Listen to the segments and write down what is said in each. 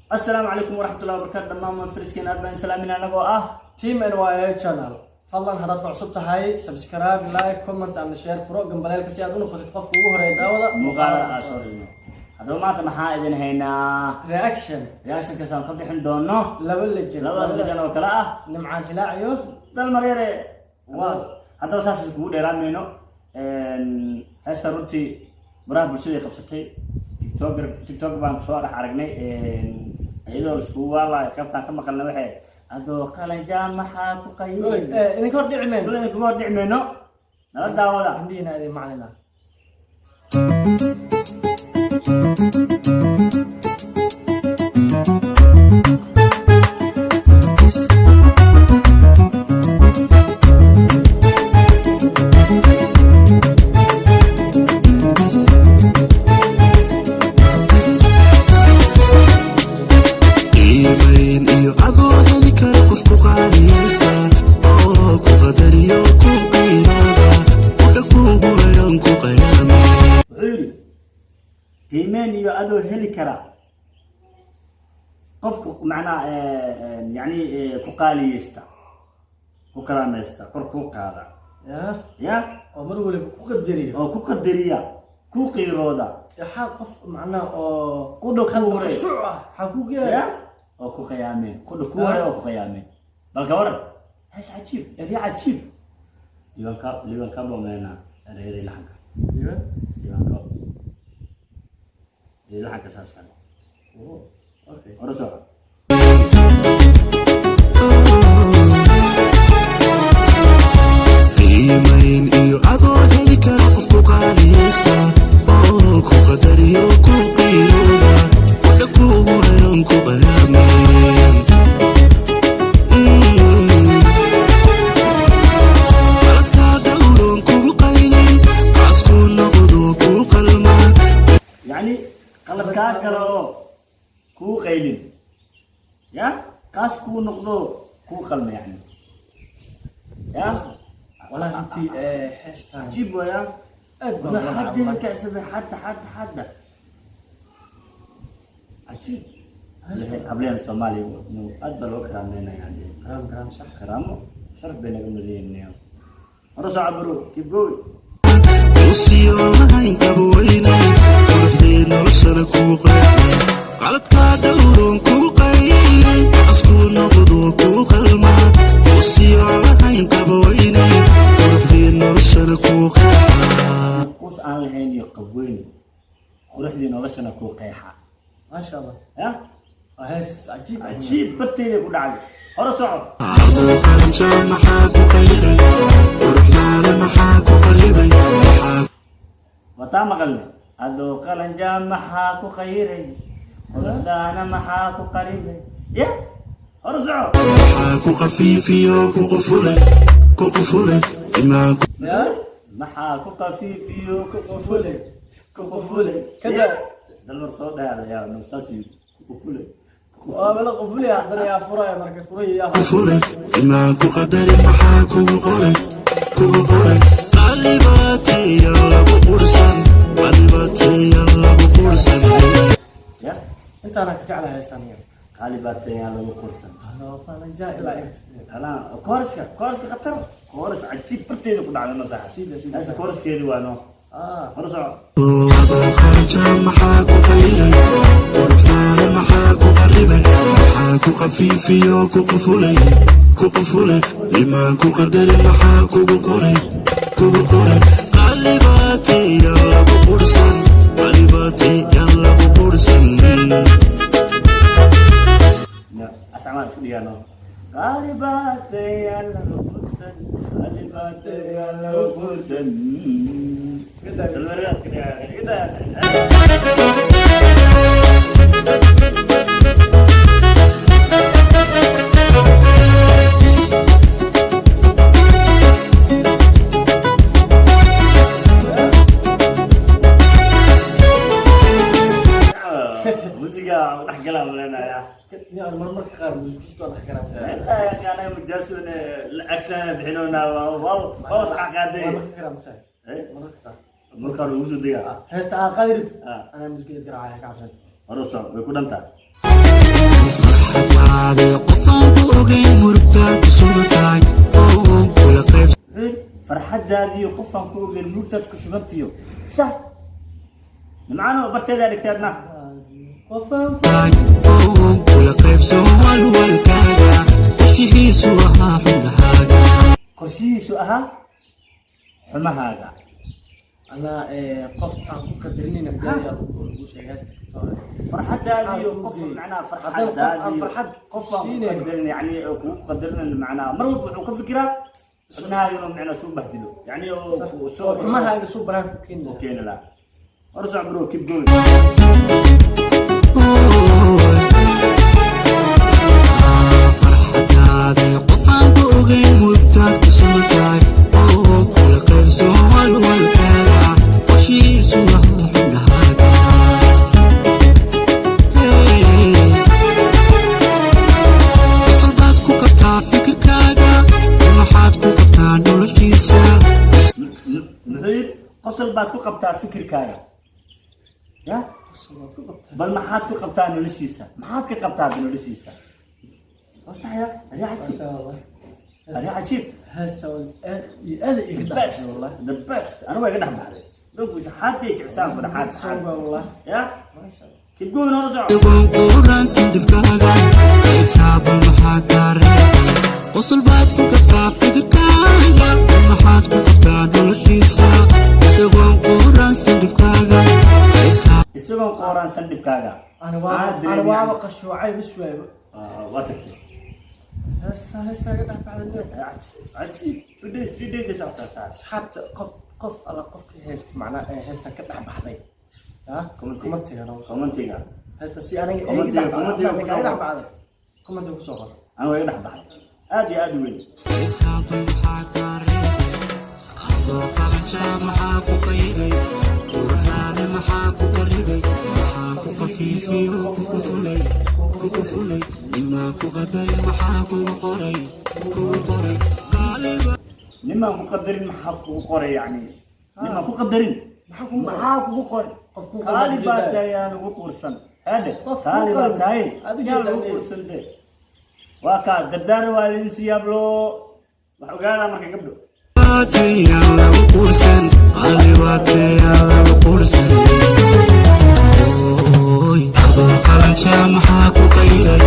السلام عليكم ورحمة الله وبركاته. دمان من فريسكين أربعين سلامين أنا تيم NYA channel فضلا هذا عصبت هاي سبسكرايب لايك كومنت عن الشير فروق جنب لك سيادون وكنت تقف وهري داوضة مقارنة أسوري هذا ما تمحى إذن هنا رياكشن كسان قبل حين دونه لبل الجن وكلاء نمعان هلاعيو ده المريرة هذا أساس الكود إيران منه هسه رنتي براه بسيط قبستي تيك توك بان سؤال حرقني أيضا الأسبوع والله كابتن كم قلنا واحد هذا قال جامحة كقيل إنك ورد عمين كل إنك ورد عمينه نرد دعوة عندنا هذه معنا تيمين يأذو هلكرا قفك معنا يعني كقالي يستا كقرام يستا كركوك هذا يا أمر ولا كقدرية أو كقدرية كقيرودا حاقف معنا كله كورة شعة حقوقية يا أو كقيامين كله كورة أو كقيامين بالكورة هس عجيب هذي عجيب ليوان كابو منا هذي لحنك ليوان كابو هذي لحنك أساس كان أوكي ورسول qiimayn iyo adoo heli kara qofku qaaliista oo ku qadariyo ku qiirooda wadha ku horeyan ku qayaamayn qaladkaa dhowroon kugu qaylin caasku noqdo ku qalma يعني قلب كاكلو كو قيلين يا قاس كو نقضو كو قلم يعني يا والله أنت حستان عجيب ويا ما حد يكعسب حتى عجيب قبلين الصومالي أدبر وكرام لنا يعني كلام صح كرامه شرف بينك وبين رسع عبرو كيف قوي usiyo lahayn qabweynay quruxdii noloshana kuu qaybay qaladkaa dhowroon kuu qaylay caskuu noqdo kuu qalma usiyo lahayn qabweynay quruxdii noloshana kuu qaybay قوس aan lahayn iyo qabweyn quruxdii noloshana ku qeexa ما شاء الله ya هس عجيب عجيب batteeda ku dhacay hore soco adoo qaranjaa maxaa ku qayray quruxdaana maxaa ku qaribay wataa maqalne adoo qalanja maxaa ku qayray qurdaana maxaa ku qaribay ya hore soco maxaa ku qafiifiyo ku qufulay imaanku يا maxaa ku qafiifiyo ku qufulay كذا dalmar soo dhaala yaa nafsaasi ku qufulay ولا قبولي أحضر يا فراي مركز فراي يا fulay imaanku qadari maxaa kugu qoray qalibaatiyan lagu qursan ya أنت أنا كعلى هستانية qaalibaatayaan lagu qursan أنا جاي إلى أنت أنا كورسك خطر كورس عجيب برتيد كل على المساحة سيدة هذا كورس كذي وانو رجع adoo qaranjaa maxaa ku qayray quruxdaana maxaa ku qaribay maxaa ku qafiifiyo ku qufulay imaanku qadari maxaa kugu qoray qalibaatiyan lagu qursan أسمع شو ديانو qaalibaatayaan lagu qursan كده الوريات كده موسيقى ونحكي لنا يا يا المرمر خارج مش أنا حكرت انت يعني مدرسون الاكشن بحنونا والله صح قاعدين أنا حكرت ايه مرة كتير مركز وزو ديا هستا قادر أنا مسكين قراءة كعبسة رسول بيكون انت farxadaadii qofaan ku ogeyn murugtaad ku sugatahay oo kula qayb farxadaadii qofaan ku ogeyn murugtaad ku sugantiyo sax nimcaano barteeda dhigtaadna qofaan oo kula qaybso walwalkaaga qorshihiisu ahaa xubnahaaga qorshihiisu ahaa xumahaaga أنا قف عن قدرني نبدأ وش جالس فرحة قف معناها فرحة قف قدرني يعني قدرنا معناها مروض وكم فكرة إن هذا معناه سوء بهدله يعني ما هذا سوء برا كنا كنا لا ارجع برو كيب جوين فرحة قفان بوغين مبتاد كسمتاي كل قرص والوالكالا وشي سوى حنهاكا قصبات كوكتا فكركاga waxaad ku qabtaa noloshiisa محيط قصل بعد كو قبتها فكر كايا يا بل ما حد كو قبتها نولسيسا ما حد كو قبتها نولسيسا صح يا هذا عجيب هذا عجيب هسه هذا البست والله ذا بست انا ما قاعد احكي لو مش حد يكسان في حد والله يا ما شاء الله كيف تقول نرجع قران سندفكاga kaaba maxaa kaaray qosol baad ku qabtaa fikirkaaga maxaad ku qabtaa noloshiisa isagoon quraan sindifkaaga isagoon quraan sindifkaaga أنا وابا قشوعي بسوي واتكي هسه قاعد بعد اليوم عجيب بديش حتى قف على قف هست معناه هست كده بحضي ها كومنتي انا كومنتي هست سي انا كومنتي بعد كومنتي وصور انا وين بحض ادي وين kaaba maxaa kaaray adoo qalanca maxaa ku qayray qurxaane maxaa ku qaribay maxaa ku qafiifiyo ku kufulay imaa ku qadarin maxaa kugu qoray qaaliba لما مقدرين محاكو قوري يعني لما مقدرين محاكو قوري طالبات يا نقول قرصن هذا طالبات هاي يا نقول قرصن ده واكا ددار والدين سيابلو وحقانا ما قبله يا لو قرصن قالبات يا لو قرصن اوي adoo qalanca maxaa ku qayray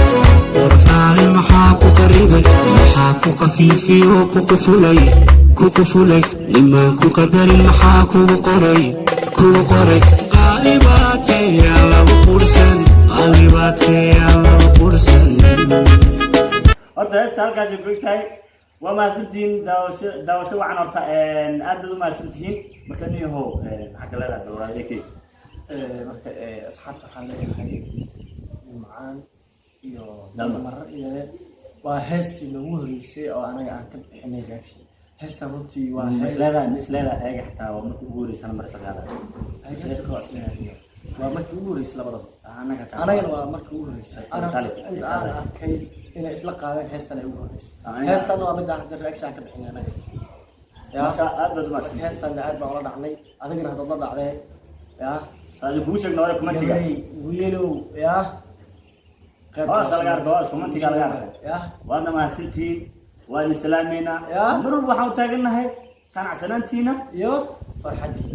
qurxaane maxaa ku qaribay maxaa ku qafiifiyo ku kufulay imaan ku qadarin maxaa kugu qoray qaalibaate yaa lagu qursan horta heesta halkaas ku tahay waa maasantiin daawasho wacan horta aad u maasantiin marka niyahow xagga leedahay dowladeekii marka asxaabta waxaan leeyahay macaan iyo dalmar iyo waa heestii lagu horeysay oo anaga aan ka bixinay gaashay heestan runtii waa misleeda eega xataa waa markii ugu horeysana marka qaada waa markii ugu horeysay labadaba anagana waa markii ugu horeysay aan arkay inay isla qaadeen heestan ay ugu horeysay heestan waa mid aan reaction ka bixinay anaga yaa aad baad maasan heestan aad baan ula dhacnay adigana hadda la dhacday yaa هذا بوشك نورك كومنتيغا ويلو يا خلاص على قاعد كومنتيغا على قاعد يا وانا ما سنتي وانا سلامينا مر waxaan taaganahay kan casanantiina iyo farxadii